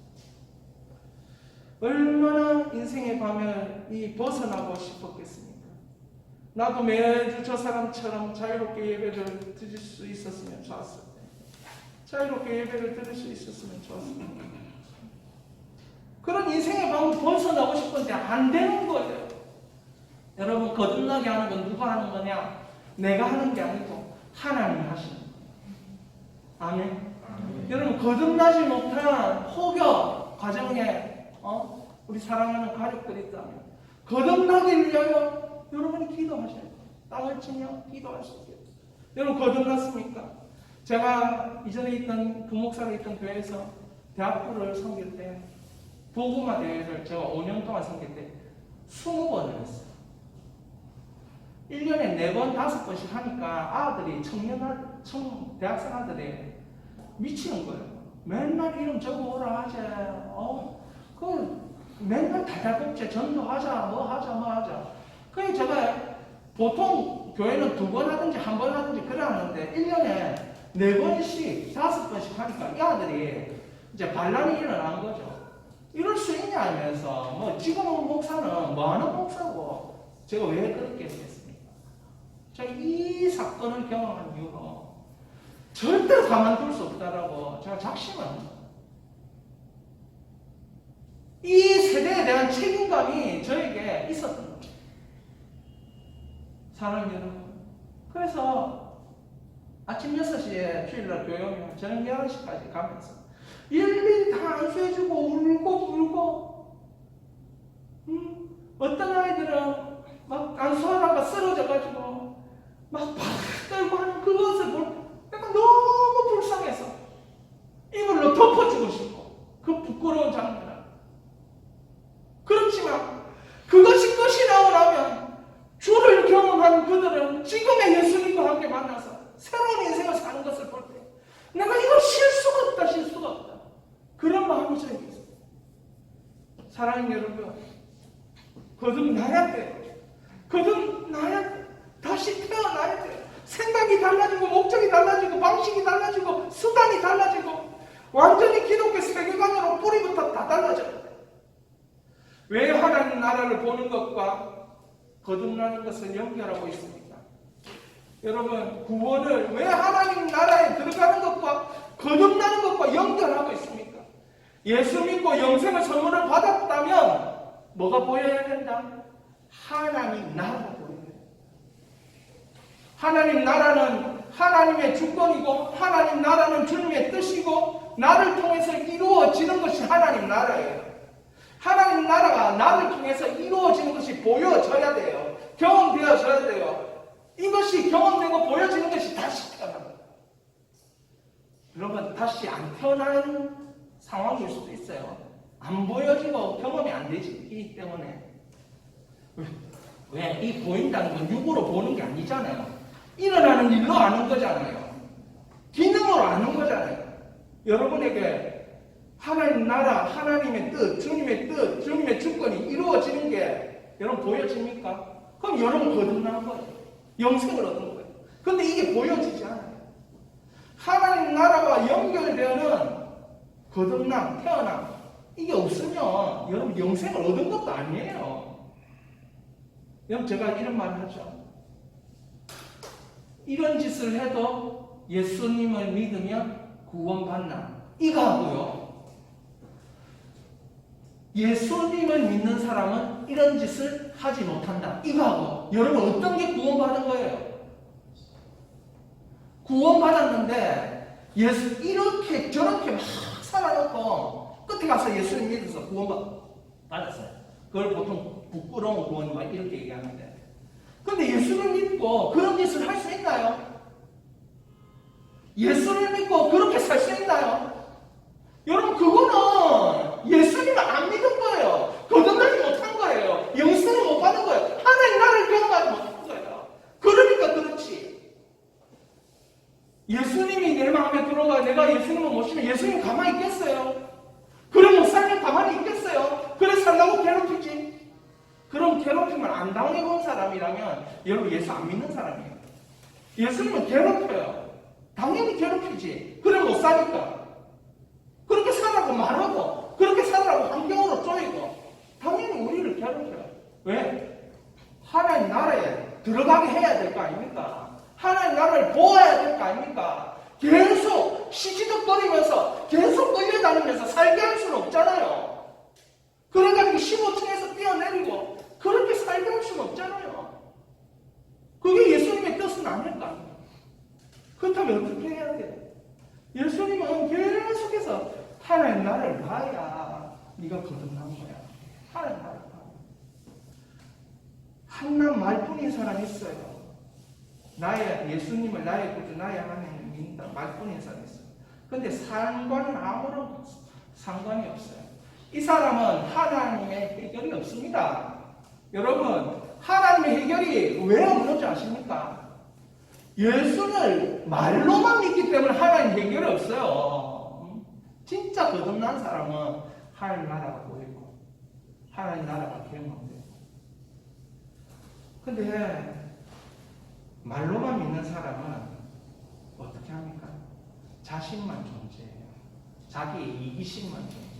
얼마나 인생의 밤을 벗어나고 싶었겠습니까? 나도 매주 저 사람처럼 자유롭게 예배를 드릴 수 있었으면 좋았을 텐데. 자유롭게 예배를 드릴 수 있었으면 좋았을 텐데. 그런 인생의 밤을 벗어나고 싶은데 안 되는 거예요. 여러분, 거듭나게 하는 건 누가 하는 거냐? 내가 하는 게 아니고 하나님이 하시는 거예요. 아멘. 여러분 거듭나지 못한 혹여 가정에 우리 사랑하는 가족들이 있다면 거듭나기 위하여 여러분이 기도하셔야 돼요. 땅을 치며 기도할 수 있게. 여러분 거듭났습니까? 제가 이전에 있던 부목사로 있던 교회에서 대학부를 섬길 때 복음화 대회를 제가 5년 동안 섬길 때 20번을 했어요. 1년에 4번, 5번씩 하니까 아들이 대학생 아들이 미치는 거예요. 맨날 이름 적어오라 하지. 맨날 다달복제 전도하자, 뭐 하자. 그래서 제가 보통 교회는 2번 하든지 1번 하든지 그래 하는데 1년에 4번씩, 5번씩 하니까 이 아들이 이제 반란이 일어난 거죠. 이럴 수 있냐 하면서 지금은 목사는 뭐 하는 목사고 제가 왜 그렇게 했겠습니까? 제가 이 사건을 경험한 이후로 절대 가만둘 수 없다라고 제가 작심합니다. 이 세대에 대한 책임감이 저에게 있었던 거예요. 사랑하는 여러분. 그래서 아침 6시에 주일날 교회 오면 저녁 11시까지 가면서 일일이 다 안수해주고 울고 어떤 아이들은 막 안수하다가 쓰러져가지고 막 떨고 하는 그것을 볼 내가 너무 불쌍해서 이불로 덮어주고 싶고 그 부끄러운 장면을. 그렇지만 그것이 끝이 나고 나면 주를 경험한 그들은 지금의 예수님과 함께 만나서 새로운 인생을 사는 것을 볼 때 내가 이걸 쉴 수가 없다. 그런 마음이 저에게 있어요. 사랑하는 여러분, 거듭나야 돼요. 거듭나야 돼요. 다시 태어나야 돼요. 생각이 달라지고 목적이 달라지고 방식이 달라지고 수단이 달라지고 완전히 기독교 세계관으로 뿌리부터 다 달라져야 돼요. 왜 하나님 나라를 보는 것과 거듭나는 것을 연결하고 있습니다. 여러분, 구원을 왜 하나님 나라에 들어가는 것과 거듭나는 것과 연결하고 있습니까? 예수 믿고 영생의 선물을 받았다면 뭐가 보여야 된다? 하나님 나라가 보여야 된다. 하나님 나라는 하나님의 주권이고 하나님 나라는 주님의 뜻이고 나를 통해서 이루어지는 것이 하나님 나라예요. 하나님 나라가 나를 통해서 이루어지는 것이 보여져야 돼요. 경험되어져야 돼요. 이것이 경험되고 보여지는 것이 다시 태어납니다. 여러분, 다시 안 태어나는 상황일 수도 있어요. 안 보여지고 경험이 안 되기 때문에. 왜? 이 보인다는 건 육으로 보는 게 아니잖아요. 일어나는 일로 아는 거잖아요. 기능으로 아는 거잖아요. 여러분에게 하나님 나라, 하나님의 뜻, 주님의 주권이 이루어지는 게 여러분 보여집니까? 그럼 여러분 거듭난 거예요. 영생을 얻은 거예요. 근데 이게 보여지지 않아요. 하나님 나라와 연결되는 거듭남, 태어남, 이게 없으면 여러분 영생을 얻은 것도 아니에요. 여러분 제가 이런 말을 하죠. 이런 짓을 해도 예수님을 믿으면 구원받나? 이거 하고요. 예수님을 믿는 사람은 이런 짓을 하지 못한다. 이거 하고 여러분 어떤 게 구원받은 거예요? 구원받았는데 이렇게 저렇게 막 살아놓고 끝에 가서 예수님 믿어서 구원받았어요. 그걸 보통 부끄러운 구원 막 이렇게 얘기하는데 근데 예수를 믿고 그런 짓을 할 수 있나요? 예수를 믿고 그렇게 살 수 있나요? 여러분 그거는 예수님을 안 믿은 거예요. 거듭나지 못한 거예요. 영생을 못 받은 거예요. 하나님 나라를 경험하지 못한 거예요. 그러니까 그렇지. 예수님이 내 마음에 들어가 내가 예수님을 모시면 예수님 가만히 있겠어요? 그럼 목사님 가만히 있겠어요? 그래 살라고 괴롭히지. 그럼 괴롭힘을 안 당해본 사람이라면 여러분 예수 안 믿는 사람이에요. 예수님은 괴롭혀요. 당연히 괴롭히지. 그래 못 사니까. 그렇게 살라고 말하고 그렇게 살라고 환경으로 쪼이고 당연히 우리를 괴롭혀요. 왜? 하나님 나라에 들어가게 해야 될 거 아닙니까? 하나님 나라를 보아야 될 거 아닙니까? 계속 시시덕거리면서 계속 끌려다니면서 살게 할 수는 없잖아요. 그래가지고 15층에서 뛰어내리고 그렇게 살게 할 수는 없잖아요. 그게 예수님의 뜻은 아닐까? 그렇다면 어떻게 해야 돼요? 예수님은 계속해서 하나님 나라를 봐야 네가 거듭난 거야. 하나님 나라를 봐. 한낱 말뿐인 사람이 있어요. 나의 예수님을 나의 구주 나의 하나님을 믿는다 말뿐인 사람이 있어요. 근데 삶과는 아무런 상관이 없어요. 이 사람은 하나님의 해결이 없습니다. 여러분, 하나님의 해결이 왜 없는 줄 아십니까? 예수를 말로만 믿기 때문에 하나님 해결이 없어요. 진짜 거듭난 사람은 하나님 나라가 보이고 하나님 나라가 경험돼요. 근데 말로만 믿는 사람은 어떻게 합니까? 자신만 존재해요. 자기의 이기심만 존재해요.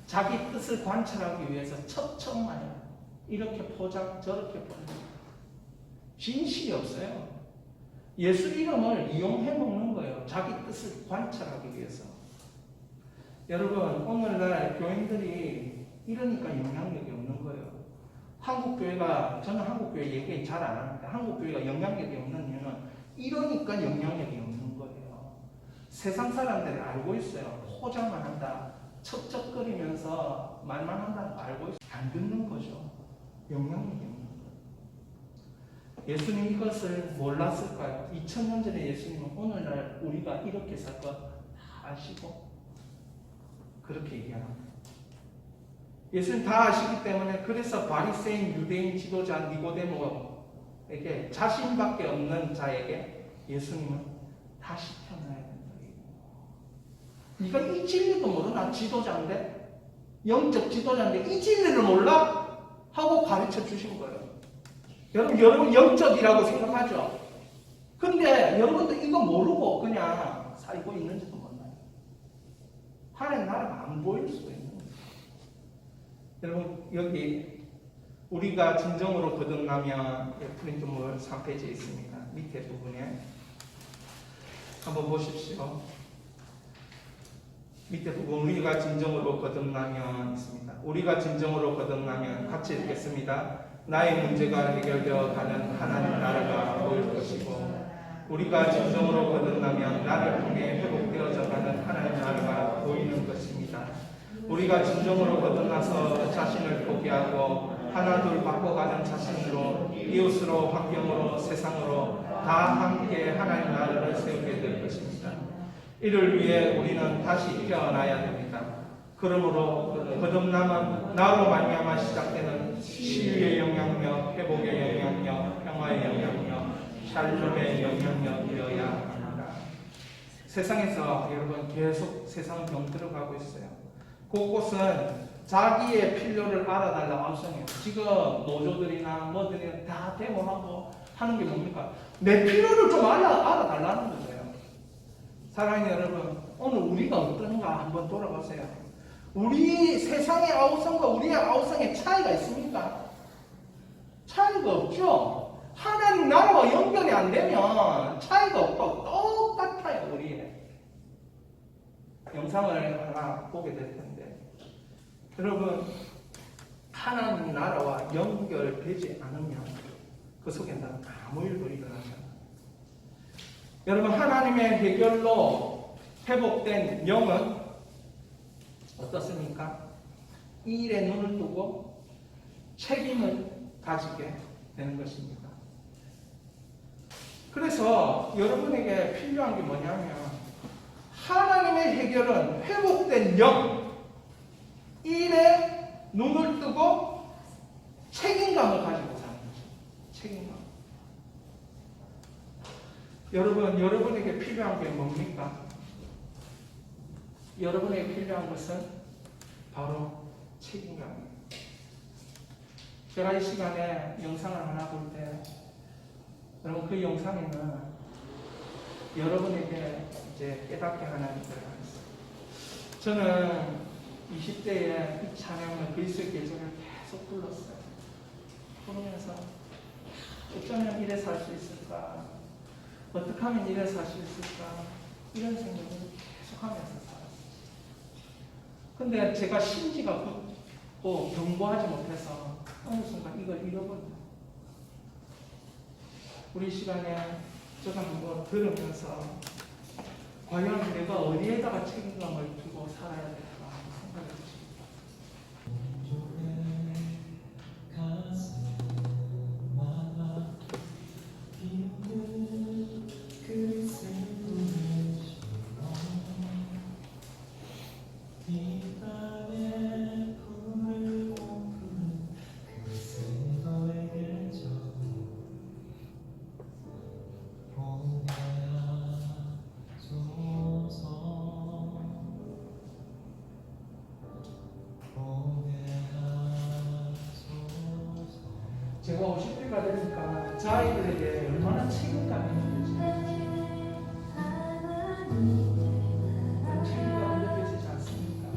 자기 뜻을 관철하기 위해서 첩첩만 이렇게 포장 저렇게 포장. 진실이 없어요. 예수 이름을 이용해 먹는 거예요. 자기 뜻을 관철하기 위해서. 여러분, 오늘날 교인들이 이러니까 영향력이 없는 거예요. 한국교회가, 저는 한국교회 얘기 잘 안 합니다. 한국교회가 영향력이 없는 이유는 이러니까 영향력이 없는 거예요. 세상 사람들이 알고 있어요. 포장만 한다. 척척거리면서 말만 한다는 거 알고 있어요. 안 듣는 거죠. 영향력이 없는 거예요. 예수님 이것을 몰랐을까요? 2000년 전에 예수님은 오늘날 우리가 이렇게 살 것 다 아시고 그렇게 얘기합니다. 예수님 다 아시기 때문에 그래서 바리새인 유대인 지도자 니고데모에게 자신밖에 없는 자에게 예수님은 다시 태어나야 된다. 네가 이 진리도 모르나? 지도자인데 영적 지도자인데 이 진리를 몰라? 하고 가르쳐 주신 거예요. 여러분 영적이라고 생각하죠? 근데 여러분도 이거 모르고 그냥 살고 있는지도 몰라요. 하나님 나라가 안 보일 수도 있는 거예요. 여러분 여기 우리가 진정으로 거듭나면 프린트물 3페이지에 있습니다. 밑에 부분에 한번 보십시오. 밑에 부분 우리가 진정으로 거듭나면 있습니다. 우리가 진정으로 거듭나면 같이 읽겠습니다. 나의 문제가 해결되어 가는 하나님 나라가 보일 것이고 우리가 진정으로 거듭나면 나를 통해 회복되어져 가는 하나님 나라가 보이는 것입니다. 우리가 진정으로 거듭나서 자신을 포기하고 하나둘 바꿔가는 자신으로 이웃으로 환경으로 세상으로 다 함께 하나님 나라를 세우게 될 것입니다. 이를 위해 우리는 다시 태어나야 됩니다. 그러므로 거듭남은 나로 말미암아 시작되는 치유의 영향력, 회복의 영향력, 평화의 영향력, 샬롬의 영향력이어야 합니다. 세상에서 여러분 계속 세상은 병들어가고 있어요. 곳곳은 자기의 필요를 알아달라고 하시네요. 지금 노조들이나 뭐들이 다 데모하고 하는 게 뭡니까? 내 필요를 좀 알아달라는 거예요. 사랑하는 여러분, 오늘 우리가 어떤가 한번 돌아보세요. 우리 세상의 아우성과 우리의 아우성의 차이가 있습니까? 차이가 없죠. 하나님 나라와 연결이 안 되면 차이가 없고 똑같아요. 우리 영상을 하나 보게 될 텐데 여러분 하나님 나라와 연결되지 않으면 그 속에 아무 일도 일어나지 않아요. 여러분 하나님의 해결로 회복된 영은 어떻습니까? 이 일에 눈을 뜨고 책임을 가지게 되는 것입니다. 그래서 여러분에게 필요한 게 뭐냐면 하나님의 해결은 회복된 영, 이 일에 눈을 뜨고 책임감을 가지고 사는 거죠. 책임감. 여러분, 여러분에게 필요한 게 뭡니까? 여러분에게 필요한 것은 바로 책임감입니다. 제가 이 시간에 영상을 하나 볼 때, 여러분 그 영상에는 여러분에게 이제 깨닫게 하는 글을 하겠습니다. 저는 20대에 이 찬양을 그리스도의 계절을 계속 불렀어요. 부르면서 어쩌면 이래 살 수 있을까? 어떻게 하면 이래 살 수 있을까? 이런 생각을 계속하면서 살았어요. 근데 제가 심지가 굳고 견고하지 못해서 어느 순간 이걸 잃어버려요. 우리 시간에 제가 한번 들으면서 과연 내가 어디에다가 책임감을 두고 살아야 될까 하는 생각을 했습니다. 제가 50대가 되니까 저 아이들에게 얼마나 책임감이 있는지 책임감이 느껴지지 않습니까?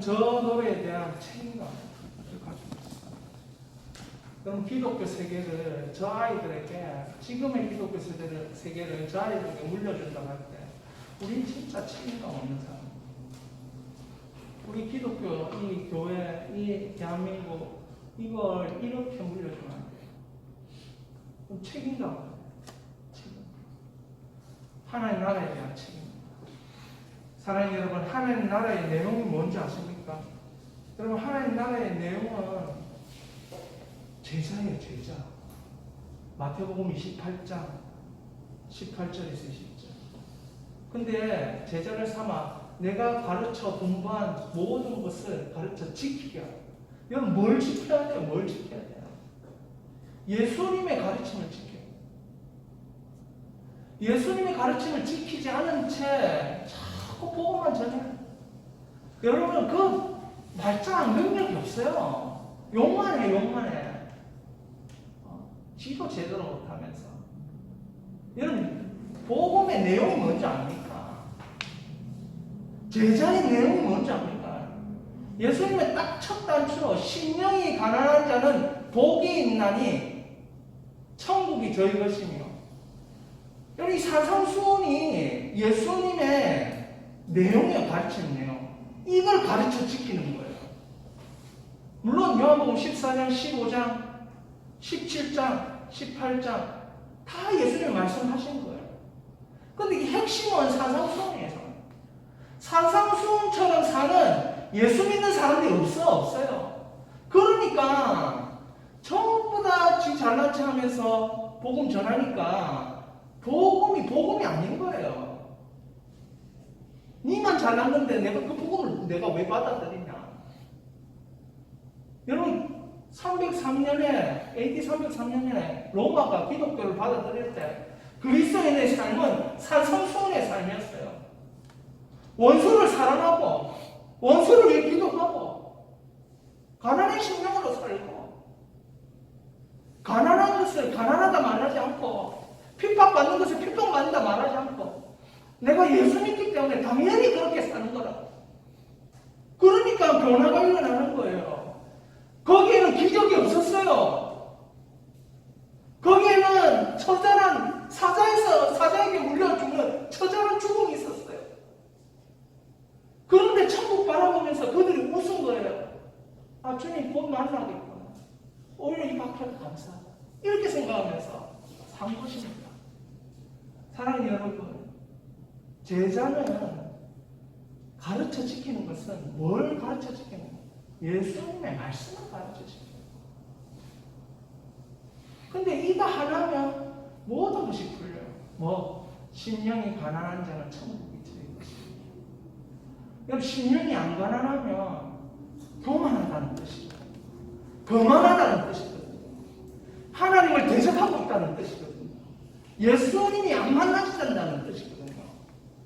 저 노래에 대한 책임감을 가지고 있어요. 그럼 기독교 세계를 저 아이들에게, 지금의 기독교 세계를 저 아이들에게 물려준다고 할 때, 우린 진짜 책임감 없는 사람. 우리 기독교, 이 교회, 이 대한민국, 이걸 이렇게 물려주면 안 돼요. 그럼 책임감. 하나님 나라에 대한 책임. 사랑하는 여러분, 하나님 나라의 내용이 뭔지 아십니까? 여러분, 하나님 나라의 내용은 제자예요, 제자. 마태복음 28장 18절에서 20절. 근데 제자를 삼아 내가 가르쳐 분부한 모든 것을 가르쳐 지키게 하라. 여러분, 뭘 지켜야 돼요? 뭘 지켜야 돼요? 예수님의 가르침을 지켜요. 예수님의 가르침을 지키지 않은 채 자꾸 보고만 전해요. 여러분, 그 말짱 능력이 없어요. 욕만 해, 욕만 해. 지도 제대로 못하면서. 여러분, 복음의 내용이 뭔지 압니까? 제자의 내용이 뭔지 압니까? 예수님의 딱 첫 단추로 심령이 가난한 자는 복이 있나니 천국이 저희 것이며. 여러분, 이 산상수훈이 예수님의 내용이에요. 가르치는 내용. 이걸 가르쳐 지키는 거예요. 물론 요한복음 14장, 15장, 17장, 18장 다 예수님이 말씀하신 거예요. 근데 이 핵심은 산상수훈이에요. 산상수훈처럼 사는 예수 믿는 사람들이 없어요. 그러니까 전부 다 지 잘난 체 하면서 복음 전하니까 복음이 아닌 거예요. 니만 잘난 건데 내가 그 복음을 내가 왜 받아들이냐. 여러분, 303년에 AD 303년에 로마가 기독교를 받아들일 때 그리스도인의 삶은 산상수훈의 삶이었어요. 원수를 사랑하고 원수를 위해 기도하고 가난의 심령으로 살고 가난한 것을 가난하다 말하지 않고 핍박받는 것을 핍박받는다 말하지 않고 내가 예수 믿기 때문에 당연히 그렇게 사는 거라고. 그러니까 변화가 일어나는 거예요. 거기에는 기적이 없었어요. 거기에는 처절한 사자에게 물려주는 처절한 죽음이 있었어요. 그런데 천국 바라보면서 그들이 웃은 거예요. 아, 주님 곧 만나겠구나. 오히려 이 박해도 감사하다. 이렇게 생각하면서 산 것입니다. 사랑하는 여러분, 제자는 가르쳐 지키는 것은 뭘 가르쳐 지키는 거예요? 예수님의 말씀을 가르쳐 지키는 거예요. 근데 이거 하나면 모든 것이 풀려요. 뭐, 심령이 가난한 자는 천국이 저희 것이고. 여러분, 심령이 안 가난하면 교만하다는 뜻이죠. 거만하다는 뜻이거든요. 하나님을 대적하고 있다는 뜻이거든요. 예수님이 안 만나신다는 뜻이거든요.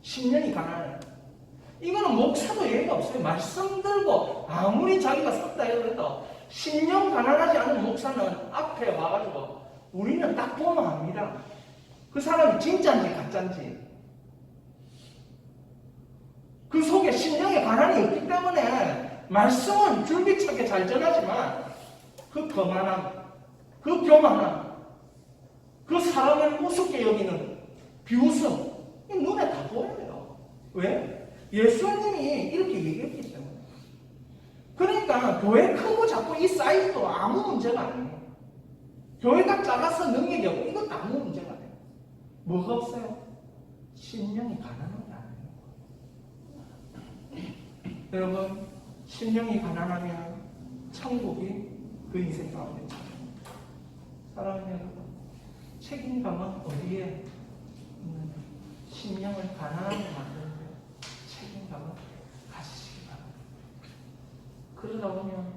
심령이 가난해. 이거는 목사도 예의가 없어요. 말씀 들고 아무리 자기가 섰다 해도 심령 가난하지 않은 목사는 앞에 와가지고 우리는 딱 보면 압니다. 그 사람이 진짜인지 가짜인지. 그 속에 심령의 가난이 없기 때문에 말씀은 줄기차게 잘 전하지만 그 거만함, 그 교만함, 그 사람을 우습게 여기는 비웃음, 눈에 다 보여요. 왜? 예수님이 이렇게 얘기했기 때문에. 그러니까 교회 크고 작고 이 사이즈도 아무 문제가 아니에요. 교회가 작아서 능력이 없고 이것도 아무 문제가 아니에요. 뭐가 없어요? 심령이 가난한 게 아니에요. 여러분, 심령이 가난하면 천국이 그 인생 가운데 찾아옵니다. 사랑하는 여러분, 책임감은 어디에 있느냐? 심령을 가난하게 만드는데 책임감을 가지시기 바랍니다. 그러다 보면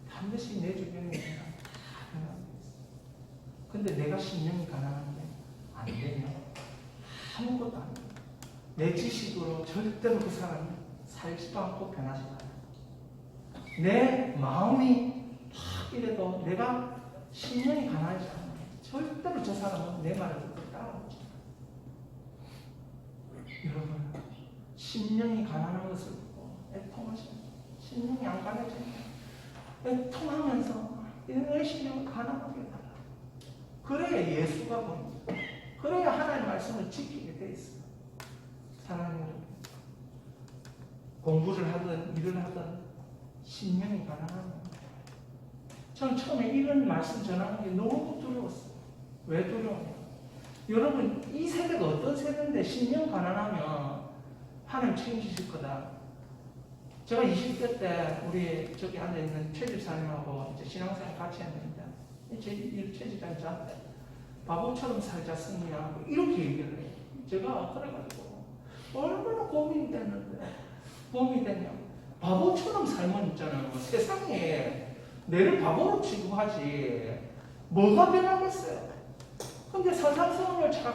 반드시 내 주변에 있는 사람 다 변화되겠어요. 근데 내가 심령이 가난한데 안 되면 아무것도 안 돼요. 내 지식으로 절대로 그 사람이 살지도 않고 변하지도 않아요. 내 마음이 이래도 내가 심령이 가난하지 않아요. 절대로 저 사람은 내 말을 듣고 따라오지 않아요. 여러분, 심령이 가난한 것을 듣고 애통하십니다. 신령이 안 가려지면 통하면서 내 신령을 가난하게 달라. 그래야 예수가 보입니다. 그래야 하나님의 말씀을 지키게 돼 있어요. 사랑하는 여러분, 공부를 하든 일을 하든 신령이 가난하면 저는 처음에 이런 말씀 전하는 게 너무 두려웠어요. 왜 두려워요? 여러분, 이 세대가 어떤 세대인데 신령 가난하면 하나님 책임지실 거다. 제가 20대 때 우리 저기 앉아있는 최 집사님하고 이제 신앙생활 같이 했는데 최 집사님 저한테 바보처럼 살자 승리야 이렇게 얘기를 해요. 제가 그래가지고 얼마나 고민이 됐냐. 바보처럼 살면 있잖아요. 세상에 내를 바보로 취급하지 뭐가 변하겠어요. 근데 선상성을 제가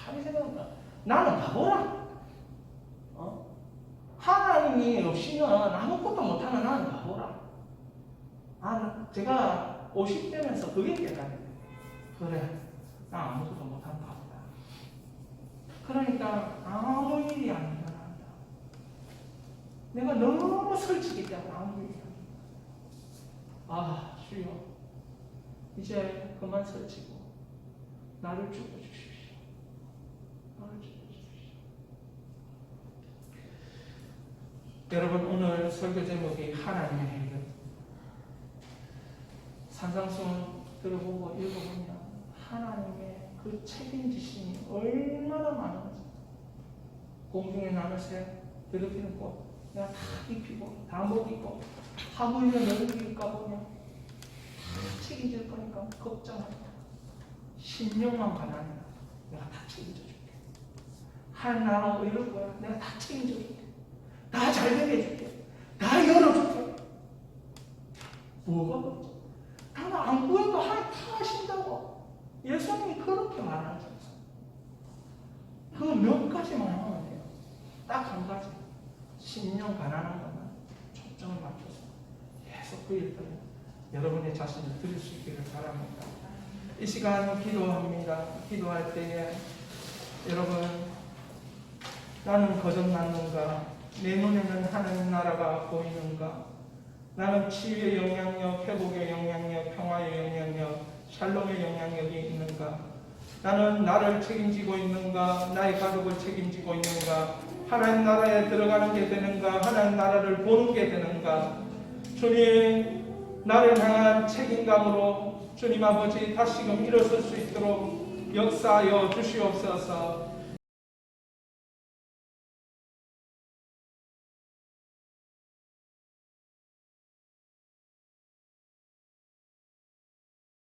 가만히 생각해보면 나는 바보라. 하나님이 없이는 아무것도 못하는 나는 바보라. 제가 50대면서 그게 깨달아요. 그래, 나 아무것도 못하는 바보다. 그러니까 아무 일이 안 일어난다. 내가 너무 설치기 때문에 아무 일이 안 일어난다. 주여, 이제 그만 설치고 나를 죽여주십시오. 나를 죽여주십시오. 여러분, 오늘 설교 제목이 하나님의 해결. 산상수훈 들어보고 읽어보면 하나님의 그 책임지심이 얼마나 많은지. 공중에 나는 새 더럽히는 꽃 내가 다 입히고 다 먹이고 하물며 넘길까 보면 다 책임질 거니까 걱정하지 마. 신령만 가난해. 내가 다 책임져 줄게. 하나나 이럴 거야. 내가 다 책임져 줄게. 다 잘되게 해줄게. 다 열어줄게. 뭐가 걱정? 나는 안 구해도 하나님 다 하신다고. 예수님이 그렇게 말하셨어. 그거 몇 가지만 하면 돼요. 딱 한 가지. 신령 가난한 것만 초점을 맞춰서 계속 그 일들을 여러분의 자신을 들을 수 있기를 바랍니다. 이 시간 기도합니다. 기도할 때에 여러분, 나는 거듭났는가? 내 눈에는 하나님 나라가 보이는가? 나는 치유의 영향력, 회복의 영향력, 평화의 영향력, 샬롬의 영향력이 있는가? 나는 나를 책임지고 있는가? 나의 가족을 책임지고 있는가? 하나님 나라에 들어가는 게 되는가? 하나님 나라를 보는 게 되는가? 주님, 나를 향한 책임감으로 주님 아버지 다시금 일어설 수 있도록 역사하여 주시옵소서.